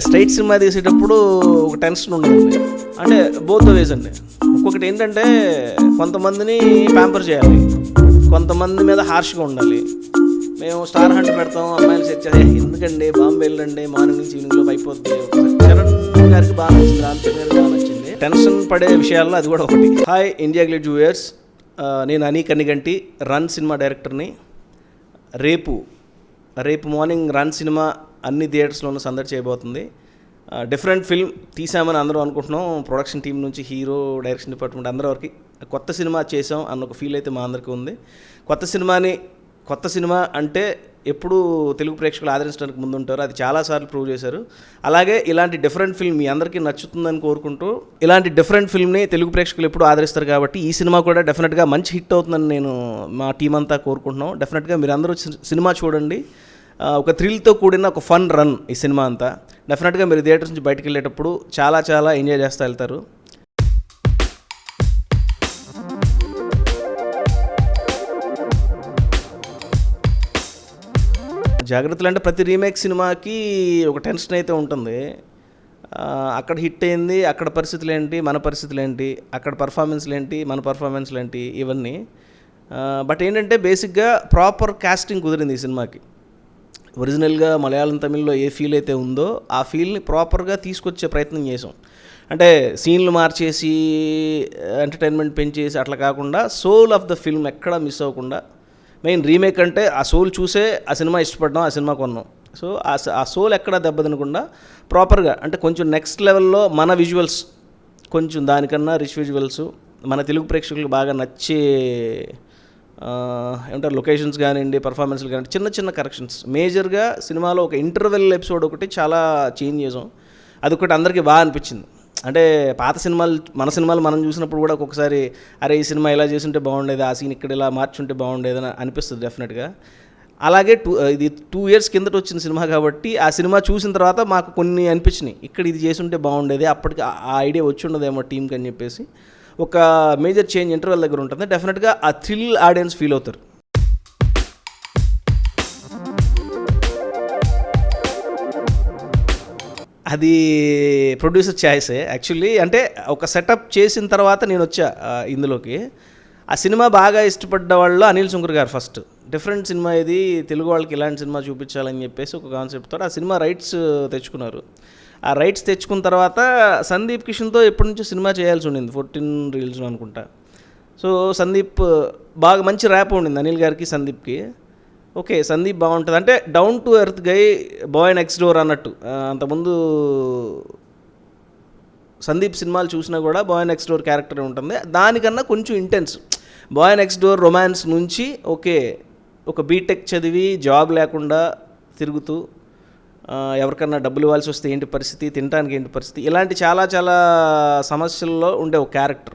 Straight cinema తీసేటప్పుడు ఒక tension ఉండదండి. అంటే బోత్ వేస్ అండి. ఒక్కొక్కటి ఏంటంటే కొంతమందిని ప్యాంపర్ చేయాలి, కొంతమంది మీద హార్ష్గా ఉండాలి. మేము స్టార్ హంట్ పెడతాం, అమ్మాయిలు సెట్ చేయాలి, ఎందుకండి బాంబే వెళ్ళండి మార్నింగ్ నుంచి ఈవినింగ్లో అయిపోద్ది. చరణ్ గారికి బాగా నచ్చింది, రామ్ చరణ్ గారికి బాగా నచ్చింది. టెన్షన్ పడే విషయాల్లో అది కూడా ఒకటి. హాయ్ ఇండియా గ్లేడ్ వ్యూయర్స్, నేను అని కనిగంటి, రన్ సినిమా డైరెక్టర్ని. రేపు మార్నింగ్ రన్ సినిమా అన్ని థియేటర్స్లోనూ సందడి చేయబోతుంది. డిఫరెంట్ ఫిల్మ్ తీసామని అందరూ అనుకుంటున్నాం. ప్రొడక్షన్ టీం నుంచి హీరో, డైరెక్షన్ డిపార్ట్మెంట్ అందరి వరకు కొత్త సినిమా చేసాం అన్న ఒక ఫీల్ అయితే మా అందరికీ ఉంది. కొత్త సినిమా అంటే ఎప్పుడు తెలుగు ప్రేక్షకులు ఆదరించడానికి ముందుంటారు, అది చాలాసార్లు ప్రూవ్ చేశారు. అలాగే ఇలాంటి డిఫరెంట్ ఫిల్మ్ మీ అందరికీ నచ్చుతుందని కోరుకుంటూ, ఇలాంటి డిఫరెంట్ ఫిల్మ్ని తెలుగు ప్రేక్షకులు ఎప్పుడు ఆదరిస్తారు కాబట్టి ఈ సినిమా కూడా డెఫినెట్గా మంచి హిట్ అవుతుందని నేను మా టీం అంతా కోరుకుంటున్నాం. డెఫినెట్గా మీరు అందరూ సినిమా చూడండి. ఒక థ్రిల్తో కూడిన ఒక ఫన్ రన్ ఈ సినిమా అంతా. డెఫినెట్గా మీరు థియేటర్స్ నుంచి బయటకు వెళ్ళేటప్పుడు చాలా చాలా ఎంజాయ్ చేస్తూ వెళ్తారు. జాగ్రత్తలు అంటే ప్రతి రీమేక్ సినిమాకి ఒక టెన్షన్ అయితే ఉంటుంది. అక్కడ హిట్ అయింది, అక్కడ పరిస్థితులు ఏంటి, మన పరిస్థితులు ఏంటి, అక్కడ పర్ఫార్మెన్స్లు ఏంటి, మన పర్ఫార్మెన్స్లు ఏంటి, ఇవన్నీ. బట్ ఏంటంటే బేసిక్గా ప్రాపర్ కాస్టింగ్ కుదిరింది ఈ సినిమాకి. ఒరిజినల్గా మలయాళం, తమిళ్లో ఏ ఫీల్ అయితే ఉందో ఆ ఫీల్ని ప్రాపర్గా తీసుకొచ్చే ప్రయత్నం చేసాం. అంటే సీన్లు మార్చేసి ఎంటర్టైన్మెంట్ పెంచేసి అట్లా కాకుండా సోల్ ఆఫ్ ద ఫిల్మ్ ఎక్కడా మిస్ అవ్వకుండా, మెయిన్ రీమేక్ అంటే ఆ సోల్ చూసే ఆ సినిమా ఇష్టపడ్డాం, ఆ సినిమా కొన్నాం. సో ఆ సోల్ ఎక్కడా దెబ్బతినకుండా ప్రాపర్గా, అంటే కొంచెం నెక్స్ట్ లెవెల్లో మన విజువల్స్, కొంచెం దానికన్నా రిచ్ విజువల్స్, మన తెలుగు ప్రేక్షకులకు బాగా నచ్చే ఏమంటారు లొకేషన్స్ కానివ్వండి, పర్ఫార్మెన్స్లు కానివ్వండి, చిన్న చిన్న కరెక్షన్స్. మేజర్గా సినిమాలో ఒక ఇంటర్వెల్ ఎపిసోడ్ ఒకటి చాలా చేంజ్ చేసాం. అదొకటి అందరికీ బాగా అనిపించింది. అంటే పాత సినిమాలు, మన సినిమాలు మనం చూసినప్పుడు కూడా ఒక్కొక్కసారి అరే ఈ సినిమా ఇలా చేసుంటే బాగుండేది, ఆ సీన్ ఇక్కడ ఇలా మార్చుంటే బాగుండేది అని అనిపిస్తుంది డెఫినెట్గా. అలాగే ఇది 2 years కిందట వచ్చిన సినిమా కాబట్టి ఆ సినిమా చూసిన తర్వాత మాకు కొన్ని అనిపించినాయి, ఇక్కడ ఇది చేసుంటే బాగుండేది, అప్పటికి ఆ ఐడియా వచ్చి ఉండదేమో టీంకి అని చెప్పేసి ఒక మేజర్ చేంజ్ ఇంటర్వెల్ దగ్గర ఉంటుంది. డెఫినెట్గా ఆ థ్రిల్ ఆడియన్స్ ఫీల్ అవుతారు. అది ప్రొడ్యూసర్ ఛాయిసే యాక్చువల్లీ. అంటే ఒక సెటప్ చేసిన తర్వాత నేను వచ్చా ఇందులోకి. ఆ సినిమా బాగా ఇష్టపడ్డ వాళ్ళు అనిల్ సుంకర్ గారు ఫస్ట్ డిఫరెంట్ సినిమా ఇది, తెలుగు వాళ్ళకి ఇలాంటి సినిమా చూపించాలని చెప్పేసి ఒక కాన్సెప్ట్తో ఆ సినిమా రైట్స్ తెచ్చుకున్నారు. ఆ రైట్స్ తెచ్చుకున్న తర్వాత సందీప్ కిషన్తో ఎప్పటి నుంచో సినిమా చేయాల్సి ఉండింది, 14 Reels అనుకుంటా. సో సందీప్ బాగా మంచి ర్యాప్ ఉండింది అనిల్ గారికి, సందీప్కి. ఓకే సందీప్ బాగుంటుంది అంటే down to earth guy, boy next door అన్నట్టు. అంతకుముందు సందీప్ సినిమాలు చూసినా కూడా బాయ్ నెక్స్ట్ డోర్ క్యారెక్టర్ ఉంటుంది, దానికన్నా కొంచెం intense. Boy next door romance నుంచి ఓకే ఒక బీటెక్ చదివి జాబ్ లేకుండా తిరుగుతూ ఎవరికన్నా డబ్బులు ఇవ్వాల్సి వస్తే ఏంటి పరిస్థితి, తినడానికి ఏంటి పరిస్థితి, ఇలాంటి చాలా చాలా సమస్యల్లో ఉండే ఒక క్యారెక్టర్.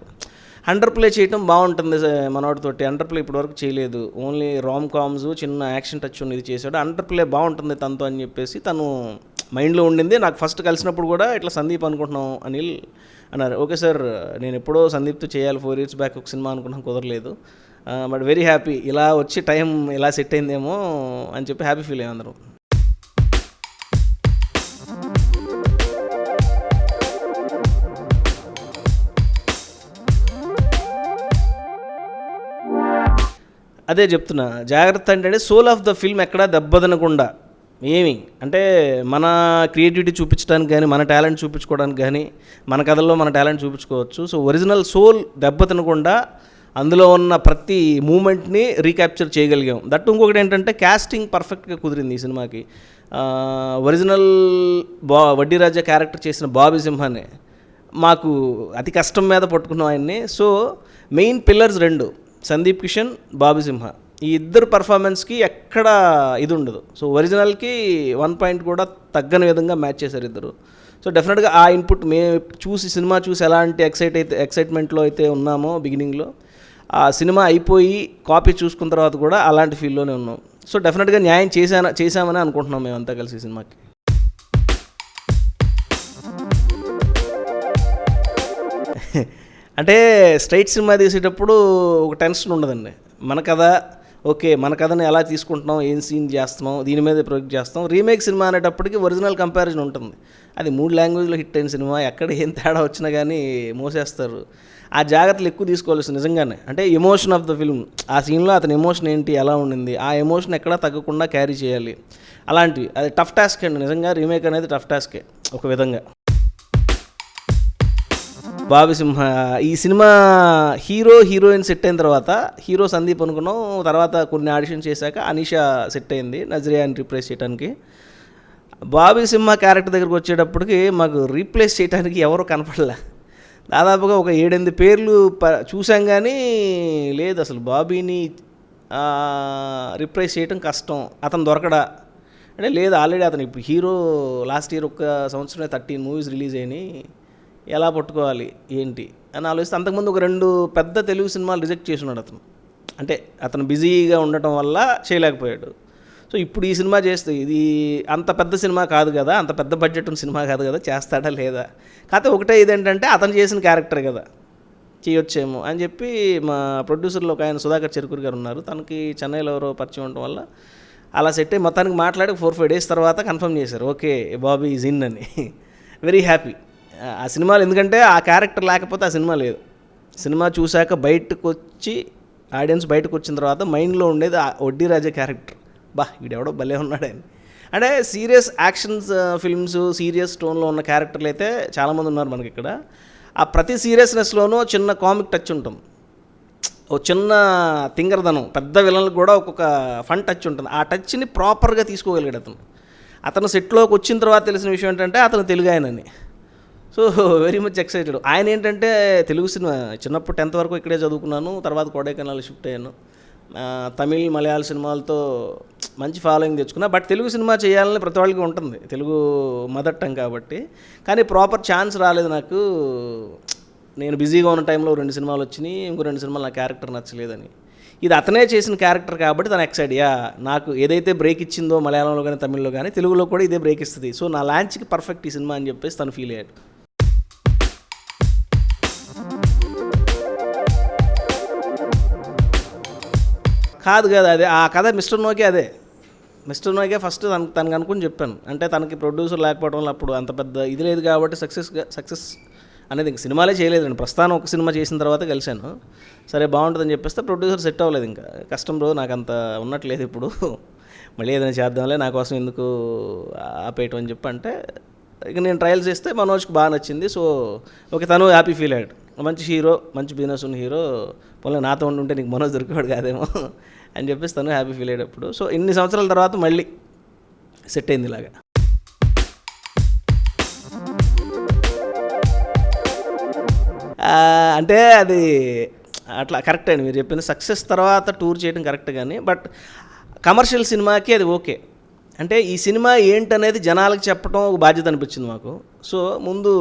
అండర్ ప్లే చేయటం బాగుంటుంది మనోడితోటి. అండర్ ప్లే ఇప్పటివరకు చేయలేదు, ఓన్లీ రామ్ కామ్స్, చిన్న యాక్షన్ టచ్ ఉన్నది చేశాడు. అండర్ ప్లే బాగుంటుంది తనతో అని చెప్పేసి తను మైండ్లో ఉండింది. నాకు ఫస్ట్ కలిసినప్పుడు కూడా ఇట్లా సందీప్ అనుకుంటున్నాం అనిల్ అన్నారు. ఓకే సార్, నేను ఎప్పుడో సందీప్తో చేయాలి 4 years బ్యాక్ ఒక సినిమా అనుకున్నాను, కుదరలేదు. బట్ వెరీ హ్యాపీ, ఇలా వచ్చి టైం ఇలా సెట్ అయిందేమో అని చెప్పి హ్యాపీ ఫీల్ అయ్యాం అందరూ. అదే చెప్తున్నా, జాగ్రత్త అంటే సోల్ ఆఫ్ ద ఫిల్మ్ ఎక్కడా దెబ్బతినకుండా ఏమి అంటే మన క్రియేటివిటీ చూపించడానికి కానీ, మన టాలెంట్ చూపించుకోవడానికి కానీ, మన కథల్లో మన టాలెంట్ చూపించుకోవచ్చు. సో ఒరిజినల్ సోల్ దెబ్బతినకుండా అందులో ఉన్న ప్రతి మూమెంట్ని రీక్యాప్చర్ చేయగలిగాం. దట్టు ఇంకొకటి ఏంటంటే కాస్టింగ్ పర్ఫెక్ట్గా కుదిరింది ఈ సినిమాకి. ఒరిజినల్ వడ్డీ రాజా క్యారెక్టర్ చేసిన బాబీ సింహానే మాకు అతి కష్టం మీద పట్టుకున్నాం ఆయన్ని. So main pillars 2, Sandeep Kishan, Bobby Simha, ఈ ఇద్దరు పర్ఫార్మెన్స్కి ఎక్కడ ఇది ఉండదు. సో ఒరిజినల్కి 1 point కూడా తగ్గని విధంగా మ్యాచ్ చేశారు ఇద్దరు. సో డెఫినెట్గా ఆ ఇన్పుట్ మేము సినిమా చూసి ఎలాంటి ఎక్సైట్మెంట్లో అయితే ఉన్నామో బిగినింగ్లో, ఆ సినిమా అయిపోయి కాపీ చూసుకున్న తర్వాత కూడా అలాంటి ఫీల్లోనే ఉన్నాం. సో డెఫినెట్గా న్యాయం చేశామని అనుకుంటున్నాం మేమంతా కలిసి ఈ సినిమాకి. అంటే స్ట్రైట్ సినిమా తీసేటప్పుడు ఒక టెన్షన్ ఉండదండి. మన కథ ఓకే మన కథని ఎలా తీసుకుంటున్నాం, ఏం సీన్ చేస్తున్నాం, దీని మీద ప్రొజెక్ట్ చేస్తాం. రీమేక్ సినిమా అనేటప్పటికి ఒరిజినల్ కంపారిజన్ ఉంటుంది. అది 3 లాంగ్వేజ్లో హిట్ అయిన సినిమా, ఎక్కడ ఏం తేడా వచ్చినా కానీ మోసేస్తారు. ఆ జాగ్రత్తలు ఎక్కువ తీసుకోవాల్సి నిజంగానే. అంటే ఎమోషన్ ఆఫ్ ద ఫిల్మ్, ఆ సీన్లో అతని ఎమోషన్ ఏంటి, ఎలా ఉండింది, ఆ ఎమోషన్ ఎక్కడా తగ్గకుండా క్యారీ చేయాలి. అలాంటివి అది టఫ్ టాస్క్ అండి. నిజంగా రీమేక్ అనేది టఫ్ టాస్కే ఒక విధంగా. బాబీ సింహ ఈ సినిమా హీరోయిన్ సెట్ అయిన తర్వాత, హీరో సందీప్ అనుకున్నాం. తర్వాత కొన్ని ఆడిషన్ చేశాక అనీషా సెట్ అయింది నజరియాని రీప్లేస్ చేయడానికి. బాబీ సింహ క్యారెక్టర్ దగ్గరికి వచ్చేటప్పటికి మాకు రీప్లేస్ చేయడానికి ఎవరో కనపడలే. దాదాపుగా ఒక 7-8 పేర్లు చూసాం కానీ లేదు అసలు బాబీని రీప్లేస్ చేయడం కష్టం, అతను దొరకడా అంటే లేదు. ఆల్రెడీ అతను ఇప్పుడు హీరో, లాస్ట్ ఇయర్ ఒక్క సంవత్సరమే 13 మూవీస్ రిలీజ్ అయినాయి, ఎలా పట్టుకోవాలి ఏంటి అని ఆలోచిస్తే అంతకుముందు ఒక 2 పెద్ద తెలుగు సినిమాలు రిజెక్ట్ చేసి ఉన్నాడు అతను. అంటే అతను బిజీగా ఉండటం వల్ల చేయలేకపోయాడు. సో ఇప్పుడు ఈ సినిమా చేస్తే ఇది అంత పెద్ద సినిమా కాదు కదా, అంత పెద్ద బడ్జెట్ ఉన్న సినిమా కాదు కదా, చేస్తాడా లేదా. కాకపోతే ఒకటే ఇదేంటంటే అతను చేసిన క్యారెక్టర్ కదా, చేయొచ్చేమో అని చెప్పి మా ప్రొడ్యూసర్లో ఒక ఆయన సుధాకర్ చెరుకూరి గారు ఉన్నారు, తనకి చెన్నైలో ఎవరో పరిచయం ఉండటం వల్ల అలా సెట్ అయ్యి మొత్తానికి మాట్లాడి 4-5 డేస్ తర్వాత కన్ఫర్మ్ చేశారు, ఓకే బాబీ ఈజ్ ఇన్ అని. వెరీ హ్యాపీ ఆ సినిమాలో. ఎందుకంటే ఆ క్యారెక్టర్ లేకపోతే ఆ సినిమా లేదు. సినిమా చూశాక బయటకు వచ్చి ఆడియన్స్ బయటకు వచ్చిన తర్వాత మైండ్లో ఉండేది ఆ వడ్డీ రాజా క్యారెక్టర్. వీడెవడో భలే ఉన్నాడని. అంటే సీరియస్ యాక్షన్స్ ఫిల్మ్స్, సీరియస్ టోన్లో ఉన్న క్యారెక్టర్లు అయితే చాలామంది ఉన్నారు మనకి ఇక్కడ. ఆ ప్రతి సీరియస్నెస్లోనూ చిన్న కామిక్ టచ్ ఉంటుంది, ఓ చిన్న తింగరదనం. పెద్ద విలన్లకు కూడా ఒక్కొక్క ఫన్ టచ్ ఉంటుంది. ఆ టచ్ని ప్రాపర్గా తీసుకోగలిగాడు అతను సెట్లోకి వచ్చిన తర్వాత తెలిసిన విషయం ఏంటంటే అతను తెలుగు ఆయనని. So very much excited. ఆయన ఏంటంటే తెలుగు సినిమా చిన్నప్పుడు 10th వరకు ఇక్కడే చదువుకున్నాను, తర్వాత కొడైకెనాల్ షిఫ్ట్ అయ్యాను. తమిళ్ మలయాళ సినిమాలతో మంచి ఫాలోయింగ్ తెచ్చుకున్నా. బట్ తెలుగు సినిమా చేయాలని ప్రతి వాళ్ళకి ఉంటుంది, తెలుగు మదర్ టంగ్ కాబట్టి. కానీ ప్రాపర్ ఛాన్స్ రాలేదు నాకు. నేను బిజీగా ఉన్న టైంలో 2 సినిమాలు వచ్చినాయి, ఇంకో 2 సినిమాలు నా క్యారెక్టర్ నచ్చలేదని. ఇది అతనే చేసిన క్యారెక్టర్ కాబట్టి తను ఎక్సైడ్. నాకు ఏదైతే బ్రేక్ ఇచ్చిందో మలయాళంలో కానీ తమిళ్లో కానీ తెలుగులో కూడా ఇదే బ్రేక్ ఇస్తుంది. సో నా లాంచ్కి పర్ఫెక్ట్ ఈ సినిమా అని చెప్పేసి తను ఫీల్ అయ్యాడు. కాదు అదే ఆ కథ మిస్టర్ నోకే. అదే మిస్టర్ నోకే ఫస్ట్ తనకు అనుకుని చెప్పాను. అంటే తనకి ప్రొడ్యూసర్ లేకపోవడం వల్ల అప్పుడు అంత పెద్ద ఇది లేదు కాబట్టి సక్సెస్ అనేది ఇంక సినిమాలే చేయలేదండి. ప్రస్తుతానం ఒక సినిమా చేసిన తర్వాత కలిశాను. సరే బాగుంటుందని చెప్పేస్తే ప్రొడ్యూసర్ సెట్ అవ్వలేదు. ఇంకా కష్టం బ్రో, నాకు అంత ఉన్నట్లేదు ఇప్పుడు, మళ్ళీ ఏదైనా చేద్దాంలే, నా కోసం ఎందుకు ఆపేయటం అని చెప్పి అంటే ఇక నేను ట్రయల్స్ చేస్తే మనోజ్కి బాగా నచ్చింది. సో ఓకే, తను హ్యాపీ ఫీల్ అయ్యాడు. మంచి హీరో, మంచి బిజినెస్ ఉన్న హీరో, పోలే నాతో ఉంటుంటే నీకు మనోజ్ దొరికేవాడు కాదేమో అని చెప్పేసి తను హ్యాపీ ఫీల్ అయ్యేటప్పుడు. సో ఇన్ని సంవత్సరాల తర్వాత మళ్ళీ సెట్ అయింది ఇలాగా. అంటే అది అట్లా కరెక్ట్ అండి మీరు చెప్పింది. సక్సెస్ తర్వాత టూర్ చేయడం కరెక్ట్, కానీ బట్ కమర్షియల్ సినిమాకి అది ఓకే. అంటే ఈ సినిమా ఏంటనేది జనాలకు చెప్పడం ఒక బాధ్యత అనిపించింది మాకు. సో ముందు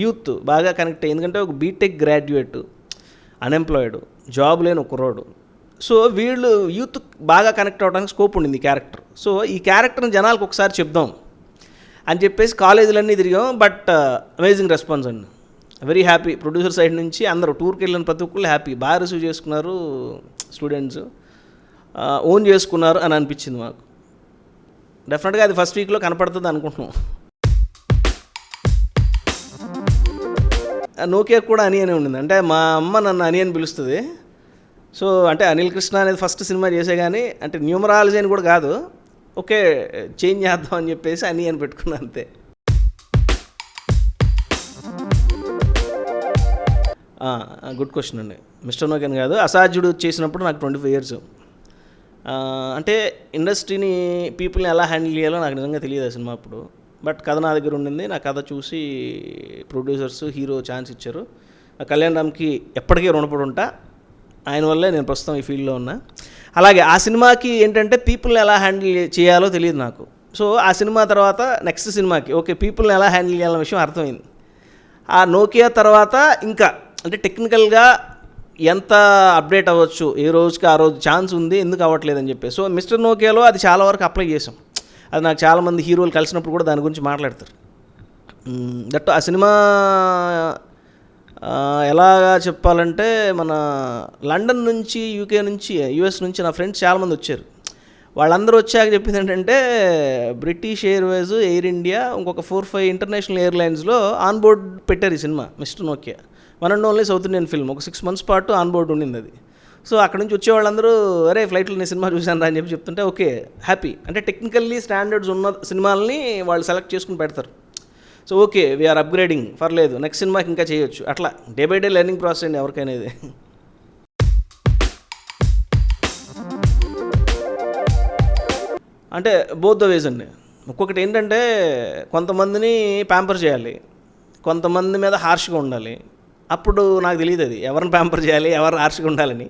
యూత్ బాగా కనెక్ట్ అయ్యి, ఎందుకంటే ఒక బీటెక్ గ్రాడ్యుయేట్, అన్ఎంప్లాయిడ్, జాబ్ లేని ఒక కుర్రోడు. సో వీళ్ళు యూత్ బాగా కనెక్ట్ అవ్వడానికి స్కోప్ ఉండింది ఈ క్యారెక్టర్. సో ఈ క్యారెక్టర్ని జనాలకు ఒకసారి చెప్దాం అని చెప్పేసి కాలేజీలన్నీ తిరిగాం. బట్ అమేజింగ్ రెస్పాన్స్ అండి, వెరీ హ్యాపీ. ప్రొడ్యూసర్ సైడ్ నుంచి అందరూ టూర్కి వెళ్ళిన ప్రతి ఒక్కళ్ళు హ్యాపీ, బాగా రిసీవ్ చేసుకున్నారు. స్టూడెంట్స్ ఓన్ చేసుకున్నారు అని అనిపించింది మాకు. డెఫినెట్గా అది ఫస్ట్ వీక్లో కనపడుతుంది అనుకుంటున్నాం. నోకియా కూడా అని అని ఉండింది. అంటే మా అమ్మ నన్ను అని అని పిలుస్తుంది. సో అంటే అనిల్ కృష్ణ అనేది ఫస్ట్ సినిమా చేసే, కానీ అంటే న్యూమరాలజీ అని కూడా కాదు, ఓకే చేంజ్ చేద్దాం అని చెప్పేసి అని పెట్టుకున్నాను అంతే. గుడ్ క్వశ్చన్ అండి. మిస్టర్ నోకియన్ కాదు, అసాధ్యుడు చేసినప్పుడు నాకు 25 years. అంటే ఇండస్ట్రీని, పీపుల్ని ఎలా హ్యాండిల్ చేయాలో నాకు నిజంగా తెలియదు ఆ సినిమా అప్పుడు. బట్ కథ నా దగ్గర ఉండింది. నా కథ చూసి ప్రొడ్యూసర్స్, హీరో ఛాన్స్ ఇచ్చారు. కళ్యాణ్ రామ్కి ఎప్పటికీ రుణపడి ఉంటా, ఆయన వల్లే నేను ప్రస్తుతం ఈ ఫీల్డ్లో ఉన్నా. అలాగే ఆ సినిమాకి ఏంటంటే పీపుల్ని ఎలా హ్యాండిల్ చేయాలో తెలియదు నాకు. సో ఆ సినిమా తర్వాత నెక్స్ట్ సినిమాకి ఓకే పీపుల్ని ఎలా హ్యాండిల్ చేయాలన్న విషయం అర్థమైంది. ఆ నోకియా తర్వాత ఇంకా అంటే టెక్నికల్గా ఎంత అప్డేట్ అవ్వచ్చు, ఏ రోజుకి ఆ రోజు ఛాన్స్ ఉంది, ఎందుకు అవ్వట్లేదని చెప్పి. సో మిస్టర్ నోకియాలో అది చాలా వరకు అప్లై చేసాం. అది నాకు చాలామంది హీరోలు కలిసినప్పుడు కూడా దాని గురించి మాట్లాడతారు. దట్ ఆ సినిమా ఎలాగా చెప్పాలంటే మన లండన్ నుంచి, యూకే నుంచి, యూఎస్ నుంచి నా ఫ్రెండ్స్ చాలామంది వచ్చారు. వాళ్ళందరూ వచ్చాక చెప్పింది ఏంటంటే బ్రిటిష్ ఎయిర్వేస్, ఎయిర్ ఇండియా, ఇంకొక 4-5 ఇంటర్నేషనల్ ఎయిర్లైన్స్లో ఆన్ బోర్డ్ పెట్టారు ఈ cinema mister Nokia. One and only south Indian film. ఒక 6 months పాటు ఆన్ బోర్డ్ ఉండింది అది. సో అక్కడ నుంచి వచ్చేవాళ్ళందరూ అరే ఫ్లైట్లో నేను సినిమా చూశాను రా అని చెప్పి చెప్తుంటే ఓకే హ్యాపీ. అంటే టెక్నికల్లీ స్టాండర్డ్స్ ఉన్న సినిమాలని వాళ్ళు సెలెక్ట్ చేసుకుని పెడతారు. సో ఓకే వీఆర్ అప్గ్రేడింగ్, పర్లేదు నెక్స్ట్ సినిమాకి ఇంకా చేయొచ్చు. అట్లా day by day learning process అండి ఎవరికైనా ఇది. అంటే బోత్ ద వేస్ అండి. ఒక్కొక్కటి ఏంటంటే కొంతమందిని ప్యాంపర్ చేయాలి, కొంతమంది మీద హార్ష్గా ఉండాలి. అప్పుడు నాకు తెలియదు అది ఎవరిని ప్యాంపర్ చేయాలి, ఎవరు హార్ష్గా ఉండాలని.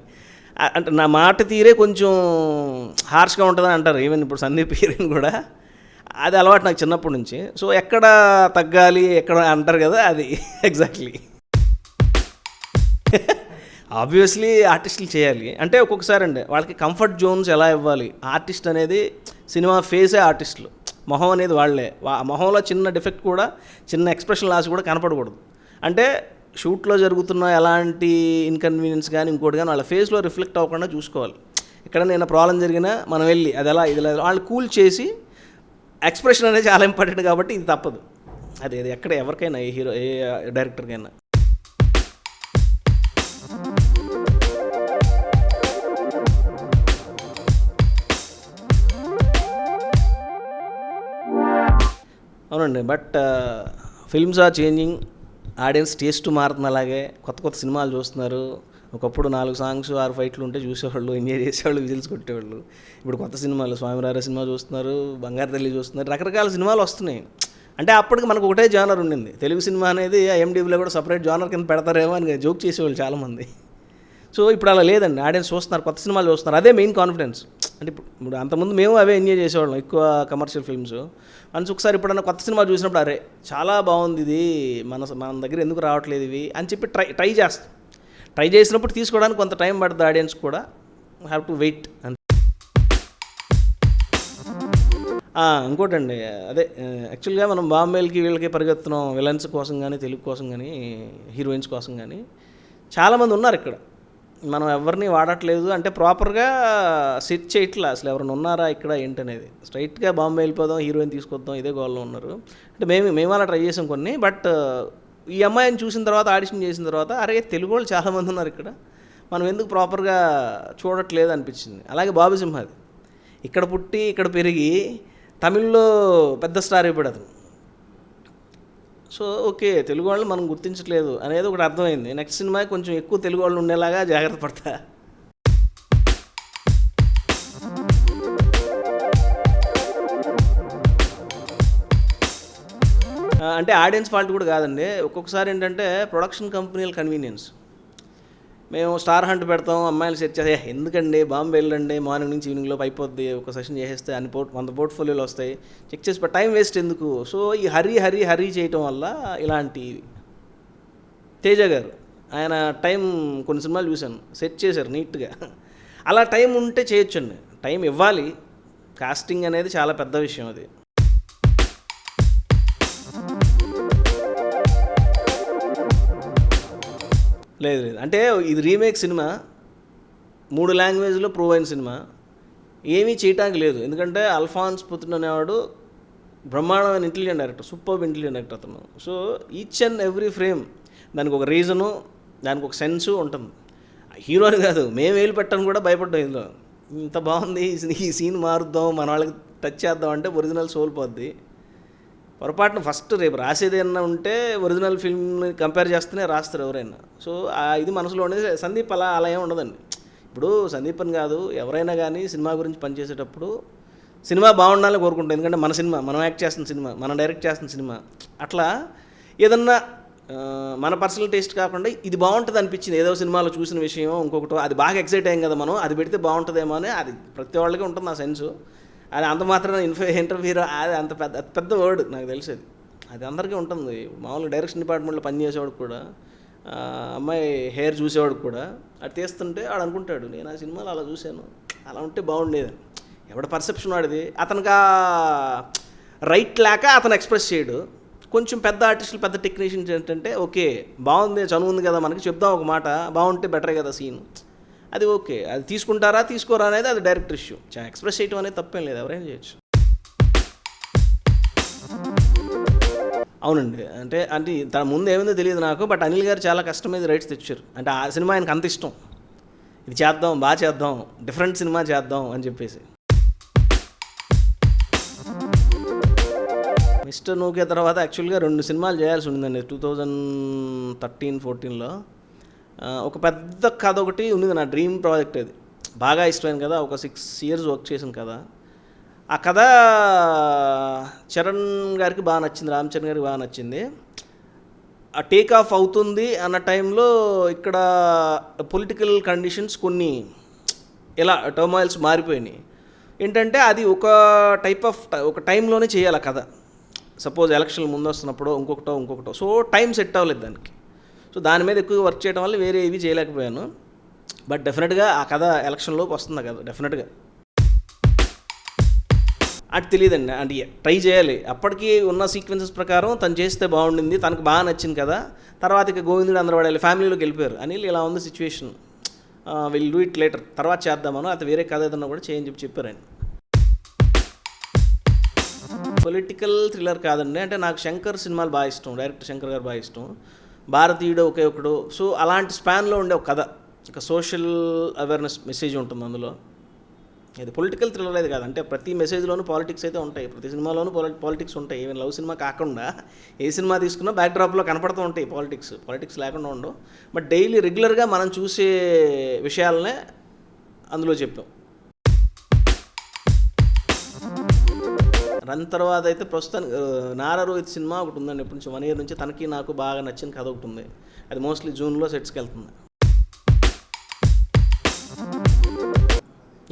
అంటే నా మాట తీరే కొంచెం హార్ష్గా ఉంటుందని అంటారు. ఈవెన్ ఇప్పుడు సందీప్ హీరోయిన్ కూడా అది అలవాటు నాకు చిన్నప్పటి నుంచి. సో ఎక్కడ తగ్గాలి ఎక్కడ అంటారు కదా, అది ఎగ్జాక్ట్లీ. ఆబ్వియస్లీ ఆర్టిస్టులు చేయాలి. అంటే ఒక్కొక్కసారి అండి వాళ్ళకి కంఫర్ట్ జోన్స్ ఎలా ఇవ్వాలి. ఆర్టిస్ట్ అనేది సినిమా ఫేసే ఆర్టిస్టులు, మొహం అనేది వాళ్ళే. మొహంలో చిన్న డిఫెక్ట్ కూడా, చిన్న ఎక్స్ప్రెషన్ లాస్ కూడా కనపడకూడదు. అంటే షూట్లో జరుగుతున్న ఎలాంటి ఇన్కన్వీనియన్స్ కానీ ఇంకోటి కానీ వాళ్ళ ఫేస్లో రిఫ్లెక్ట్ అవ్వకుండా చూసుకోవాలి. ఇక్కడ నేను ప్రాబ్లం జరిగినా మనం వెళ్ళి అది ఎలా ఇది వాళ్ళు కూల్ చేసి, ఎక్స్ప్రెషన్ అనేది చాలా ఇంపార్టెంట్ కాబట్టి ఇది తప్పదు. అది ఎక్కడ ఎవరికైనా ఏ హీరో ఏ డైరెక్టర్కైనా. అవునండి. But films are changing, audience taste మారుతుంది. అలాగే కొత్త కొత్త సినిమాలు చూస్తున్నారు. ఒకప్పుడు 4 songs 6 ఫైట్లు ఉంటే చూసేవాళ్ళు, ఎంజాయ్ చేసేవాళ్ళు, విజిల్స్ కొట్టేవాళ్ళు. ఇప్పుడు కొత్త సినిమాలు స్వామిరార సినిమా చూస్తున్నారు, బంగారు తల్లి చూస్తున్నారు, రకరకాల సినిమాలు వస్తున్నాయి. అంటే అప్పటికి మనకు ఒకటే జానర్ ఉండింది. తెలుగు సినిమా అనేది IMDbలో కూడా సపరేట్ జానర్ కింద పెడతారేమో అని జోక్ చేసేవాళ్ళు చాలామంది. సో ఇప్పుడు అలా లేదండి. ఆడియన్స్ చూస్తున్నారు, కొత్త సినిమాలు చూస్తున్నారు. అదే మెయిన్ కాన్ఫిడెన్స్. అంటే ఇప్పుడు అంతకుముందు మేము అవే ఎంజాయ్ చేసేవాళ్ళం, ఎక్కువ కమర్షియల్ ఫిల్మ్స్. మనసు ఒకసారి ఎప్పుడన్నా కొత్త సినిమా చూసినప్పుడు అరే చాలా బాగుంది ఇది, మన దగ్గర ఎందుకు రావట్లేదు ఇవి అని చెప్పి ట్రై చేస్తాం. ట్రై చేసినప్పుడు తీసుకోవడానికి కొంత టైం పడుతుంది. ఆడియన్స్ కూడా హ్యావ్ టు వెయిట్. ఇంకోటండి అదే యాక్చువల్గా మనం బాంబేలకి వీళ్ళకి పరిగెత్తున్నాం విలన్స్ కోసం కానీ, తెలుగు కోసం కానీ, హీరోయిన్స్ కోసం కానీ. చాలామంది ఉన్నారు ఇక్కడ, మనం ఎవరిని వాడట్లేదు. అంటే ప్రాపర్గా సెట్ చేయట్లా అసలు ఎవరైనా ఉన్నారా ఇక్కడ ఏంటనేది. స్ట్రైట్గా బాంబే వెళ్ళిపోదాం, హీరోయిన్ తీసుకొద్దాం, ఇదే గోల్లో ఉన్నారు. అంటే మేము అలా ట్రై చేసాం కొన్ని. బట్ ఈ అమ్మాయిని చూసిన తర్వాత, ఆడిషన్ చేసిన తర్వాత అరే తెలుగు వాళ్ళు చాలామంది ఉన్నారు ఇక్కడ, మనం ఎందుకు ప్రాపర్గా చూడట్లేదు అనిపించింది. అలాగే బాబు సింహాది ఇక్కడ పుట్టి ఇక్కడ పెరిగి తమిళ్లో పెద్ద స్టార్ అయిపోయాడు అతను. సో ఓకే తెలుగు వాళ్ళు మనం గుర్తించట్లేదు అనేది ఒకటి అర్థమైంది. నెక్స్ట్ సినిమా కొంచెం ఎక్కువ తెలుగు వాళ్ళు ఉండేలాగా జాగ్రత్త పడతా. అంటే ఆడియన్స్ ఫాల్ట్ కూడా కాదండి. ఒక్కొక్కసారి ఏంటంటే ప్రొడక్షన్ కంపెనీల కన్వీనియన్స్. మేము స్టార్ హంట్ పెడతాం, అమ్మాయిలు సెట్ చేస్తే ఎందుకండి బాంబే వెళ్ళండి, మార్నింగ్ నుంచి ఈవినింగ్లో అయిపోద్ది, ఒక సెషన్ చేసేస్తే 100 పోర్ట్ఫోలియోలు వస్తాయి, చెక్ చేసి టైం వేస్ట్ ఎందుకు. సో ఈ హరీ చేయటం వల్ల ఇలాంటివి. తేజ గారు ఆయన టైం కొన్ని సినిమాలు చూశాను, సెట్ చేశారు నీట్గా. అలా టైం ఉంటే చేయొచ్చండి, టైం ఇవ్వాలి. కాస్టింగ్ అనేది చాలా పెద్ద విషయం అది. లేదు అంటే ఇది రీమేక్ సినిమా, 3 లాంగ్వేజ్లో ప్రూవ్ అయిన సినిమా, ఏమీ చేయటానికి లేదు. ఎందుకంటే అల్ఫాన్స్ పుత్రుడు అనేవాడు బ్రహ్మాండమైన intelligent director, super intelligent director అతను. So each and every frame దానికి ఒక రీజను, దానికి ఒక సెన్సు ఉంటుంది. హీరోని కాదు మేము వేలు పెట్టడం కూడా భయపడ్డాం. ఇందులో ఇంత బాగుంది ఈ సీన్ మారుద్దాం, మన వాళ్ళకి టచ్ చేద్దాం అంటే ఒరిజినల్ సోల్ పోద్ది. పొరపాటున ఫస్ట్ రేపు రాసేది ఏమన్నా ఉంటే ఒరిజినల్ ఫిల్మ్ని కంపేర్ చేస్తేనే రాస్తారు ఎవరైనా. సో ఇది మనసులో ఉండేది. సందీప్ అలా ఏమి ఉండదండి. ఇప్పుడు సందీప్ అని కాదు, ఎవరైనా కానీ సినిమా గురించి పనిచేసేటప్పుడు సినిమా బాగుండాలని కోరుకుంటాం. ఎందుకంటే మన సినిమా, మనం యాక్ట్ చేస్తున్న సినిమా, మనం డైరెక్ట్ చేస్తున్న సినిమా. అట్లా ఏదన్నా మన పర్సనల్ టేస్ట్ కాకుండా ఇది బాగుంటుంది అనిపించింది, ఏదో సినిమాలో చూసిన విషయం ఇంకొకటి, అది బాగా ఎక్సైట్ అయ్యాం కదా మనం, అది పెడితే బాగుంటుందేమో అని అది ప్రతి వాళ్ళకి ఉంటుంది ఆ సెన్సు. అది అంత మాత్రం ఇంటర్వ్యూ అది అంత పెద్ద వర్డ్ నాకు తెలిసేది. అది అందరికీ ఉంటుంది. మామూలుగా డైరెక్షన్ డిపార్ట్మెంట్లో పనిచేసేవాడు కూడా, అమ్మాయి హెయిర్ చూసేవాడు కూడా అది తీస్తుంటే వాడు అనుకుంటాడు నేను ఆ సినిమాలో అలా చూశాను, అలా ఉంటే బాగుండేది. ఎవడ పర్సెప్షన్ వాడిది. అతనికి రైట్ లేక అతను ఎక్స్ప్రెస్ చేయడు. కొంచెం పెద్ద ఆర్టిస్టులు, పెద్ద టెక్నీషియన్స్ ఏంటంటే ఓకే బాగుంది, చనువు ఉంది కదా మనకి, చెప్దాం ఒక మాట, బాగుంటే బెటరే కదా సీన్, అది ఓకే, అది తీసుకుంటారా తీసుకోరా అనేది అది డైరెక్టర్ ఇష్యూ. ఎక్స్ప్రెస్ చేయడం అనేది తప్పేం లేదు, ఎవరైనా చేయొచ్చు. అవునండి, అంటే అంటే తన ముందు ఏమైందో తెలియదు నాకు, బట్ అనిల్ గారు చాలా కస్టమైజ్ రైట్స్ తెచ్చారు. అంటే ఆ సినిమా ఆయనకు అంత ఇష్టం, ఇది చేద్దాం, బాగా చేద్దాం, డిఫరెంట్ సినిమా చేద్దాం అని చెప్పేసి. మిస్టర్ నూకే తర్వాత యాక్చువల్గా 2 సినిమాలు చేయాల్సి ఉండిందండి 2013-14లో. ఒక పెద్ద కథ ఒకటి ఉంది, నా డ్రీమ్ ప్రాజెక్ట్ అది, బాగా ఇష్టమైన కదా, ఒక 6 years వర్క్ చేసిన కదా. ఆ కథ చరణ్ గారికి బాగా నచ్చింది, రామ్ చరణ్ గారికి బాగా నచ్చింది. ఆ టేక్ ఆఫ్ అవుతుంది అన్న టైంలో ఇక్కడ పొలిటికల్ కండిషన్స్ కొన్ని ఇలా టర్మాయిల్స్ మారిపోయినాయి. ఏంటంటే అది ఒక టైప్ ఆఫ్ ఒక టైంలోనే చేయాలి ఆ కథ. సపోజ్ ఎలక్షన్ ముందు వస్తున్నప్పుడు ఇంకొకటో, సో టైం సెట్ అవ్వలేదు దానికి. సో దాని మీద ఎక్కువ వర్క్ చేయడం వల్ల వేరే ఏవి చేయలేకపోయాను. బట్ డెఫినెట్గా ఆ కథ ఎలక్షన్లోకి వస్తుంది కదా డెఫినెట్గా. అది తెలియదండి, అంటే ట్రై చేయాలి. అప్పటికి ఉన్న సీక్వెన్సెస్ ప్రకారం తను చేస్తే బాగుండింది, తనకు బాగా నచ్చింది కదా. తర్వాత ఇక గోవిందుడు అందరూ వాడాలి, ఫ్యామిలీలోకి వెళ్ళిపోయారు. అనిల్ ఇలా ఉంది situation, will do it later, తర్వాత చేద్దామను, అది వేరే కథ ఏదన్నా కూడా చేయని చెప్పారు ఆయన. పొలిటికల్ థ్రిల్లర్ కాదండి, అంటే నాకు శంకర్ సినిమాలు బాగా ఇష్టం, డైరెక్టర్ శంకర్ గారు బాగా ఇష్టం. భారతీయుడు ఒకే ఒకడు, సో అలాంటి స్పాన్లో ఉండే ఒక కథ, ఒక సోషల్ అవేర్నెస్ మెసేజ్ ఉంటుంది అందులో. ఇది పొలిటికల్ థ్రిల్లర్ అయితే కాదు, అంటే ప్రతి మెసేజ్లోనూ పాలిటిక్స్ అయితే ఉంటాయి, ప్రతి సినిమాలోనూ పాలిటిక్స్ ఉంటాయి. ఈవెన్ లవ్ సినిమా కాకుండా ఏ సినిమా తీసుకున్నా బ్యాక్డ్రాప్లో కనపడుతూ ఉంటాయి పాలిటిక్స్ లేకుండా ఉండవు. బట్ డైలీ రెగ్యులర్గా మనం చూసే విషయాలనే అందులో చెప్పాం. రన్ తర్వాత అయితే ప్రస్తుతానికి నారా రోహిత్ సినిమా ఒకటి ఉందండి, ఎప్పటి నుంచి 1 year నుంచి, తనకి నాకు బాగా నచ్చిన కథ ఒకటి ఉంది. అది మోస్ట్లీ జూన్లో సెట్స్కి వెళ్తుంది.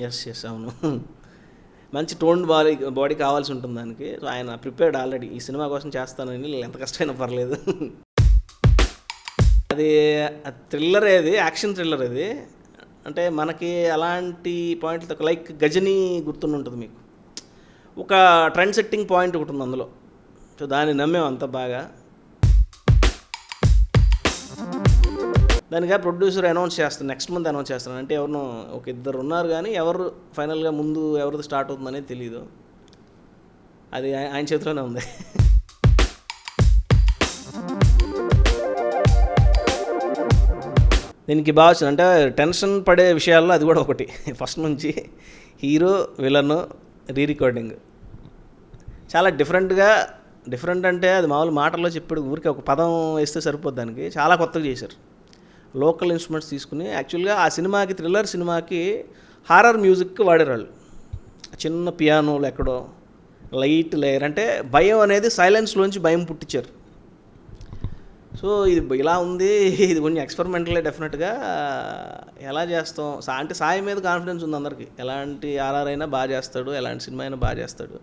ఎస్ అవును, మంచి టోన్డ్ బాడీ కావాల్సి ఉంటుంది దానికి. సో ఆయన ప్రిపేర్డ్ ఆల్రెడీ, ఈ సినిమా కోసం చేస్తానని, ఎంత కష్టమైనా పర్లేదు. అది థ్రిల్లర్, అది యాక్షన్ థ్రిల్లర్. అది అంటే మనకి అలాంటి పాయింట్లతో లైక్ గజనీ గుర్తుండి ఉంటుంది మీకు, ఒక ట్రెండ్ సెట్టింగ్ పాయింట్ ఒకటి ఉంది అందులో. సో దాన్ని నమ్మేం అంత బాగా. దానిగా ప్రొడ్యూసర్ అనౌన్స్ చేస్తాను, నెక్స్ట్ మంత్ అనౌన్స్ చేస్తాను. అంటే ఎవరినో ఒక 2 ఉన్నారు, కానీ ఎవరు ఫైనల్గా ముందు ఎవరిది స్టార్ట్ అవుతుందనేది తెలీదు. అది ఆయన చేతిలోనే ఉంది. దీనికి బాగా వచ్చింది, అంటే టెన్షన్ పడే విషయాల్లో అది కూడా ఒకటి. ఫస్ట్ నుంచి హీరో విలన్ రీరికార్డింగ్ చాలా డిఫరెంట్ అంటే అది మామూలు మాటల్లో చెప్పాడు, ఊరికే ఒక పదం వేస్తే సరిపోద్ది. దానికి చాలా కొత్తగా చేశారు, లోకల్ ఇన్స్ట్రుమెంట్స్ తీసుకుని. యాక్చువల్గా ఆ సినిమాకి, థ్రిల్లర్ సినిమాకి హారర్ మ్యూజిక్ వాడారు వాళ్ళు. చిన్న పియానోలు ఎక్కడో, లైట్ లేయర్, అంటే భయం అనేది సైలెన్స్లోంచి భయం పుట్టించారు. సో ఇది ఇలా ఉంది, ఇది కొంచెం ఎక్స్పెరిమెంటలే డెఫినెట్గా. ఎలా చేస్తాం అంటే సాయి మీద కాన్ఫిడెన్స్ ఉంది అందరికీ, ఎలాంటి ఆర్ఆర్ అయినా బాగా చేస్తాడు, ఎలాంటి సినిమా అయినా బాగా చేస్తాడు.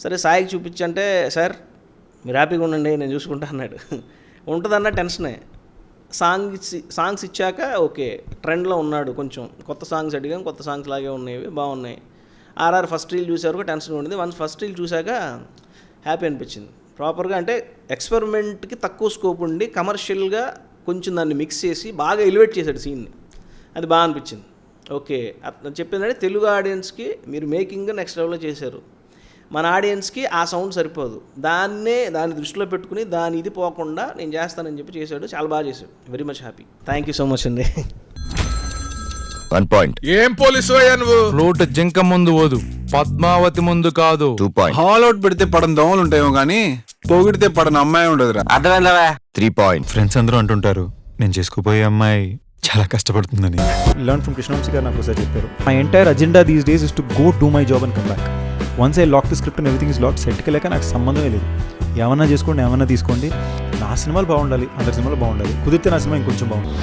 సరే సాయికి చూపించంటే, సార్ మీరు హ్యాపీగా ఉండండి నేను చూసుకుంటా అన్నాడు. ఉంటుందన్న టెన్షనే. సాంగ్స్ ఇచ్చాక ఓకే ట్రెండ్లో ఉన్నాడు, కొంచెం కొత్త సాంగ్స్ అడిగాం, కొత్త సాంగ్స్ లాగే ఉన్నాయి, బాగున్నాయి. ఆర్ఆర్ ఫస్ట్ రీల్ చూసే వరకు టెన్షన్ ఉండేది, వన్స్ ఫస్ట్ రీల్ చూశాక హ్యాపీ అనిపించింది. ప్రాపర్గా అంటే ఎక్స్పెరిమెంట్కి తక్కువ స్కోప్ ఉండి కమర్షియల్గా కొంచెం దాన్ని మిక్స్ చేసి బాగా ఎలివేట్ చేశాడు సీన్ని, అది బాగా అనిపించింది. ఓకే చెప్పిందంటే తెలుగు ఆడియన్స్కి మీరు మేకింగ్ నెక్స్ట్ లెవెల్లో చేశారు, మన ఆడియన్స్కి ఆ సౌండ్ సరిపోదు, దాన్ని దృష్టిలో పెట్టుకుని దాని ఇది పోకుండా నేను చేస్తానని చెప్పి చేశాడు, చాలా బాగా చేశాడు. Very much happy, thank you so much అండి. 1 point. ఏం పోలీసు నువ్వు? ఫ్లూట్ జింక ముందు పోదు, పద్మావతి ముందు కాదు. 2 point. హాల్ అవుట్ పెడితే పడని దోమలు ఉంటాయేమో కానీ పొగిడితే పడని అమ్మాయి ఉండదురా. అర్థమైందా? 3 point. ఫ్రెండ్స్ అందరూ అంటుంటారు నేను చేసుకోబోయే అమ్మాయి చాలా కష్టపడుతుందని. లర్న్ ఫ్రమ్ కృష్ణవంశీ గారు నాకు ఒకసారి చెప్పారు, my entire agenda these days is to go do my job and come back. Once I lock the script and everything is lock, సెట్కి లేక నాకు సంబంధమే లేదు. ఏమన్నా చేసుకోండి, ఏమన్నా తీసుకోండి, నా సినిమాలు బాగుండాలి, అందరి సినిమాలు బాగుండాలి, కుదిరితే నా సినిమా ఇంకొంచెం బాగుండాలి.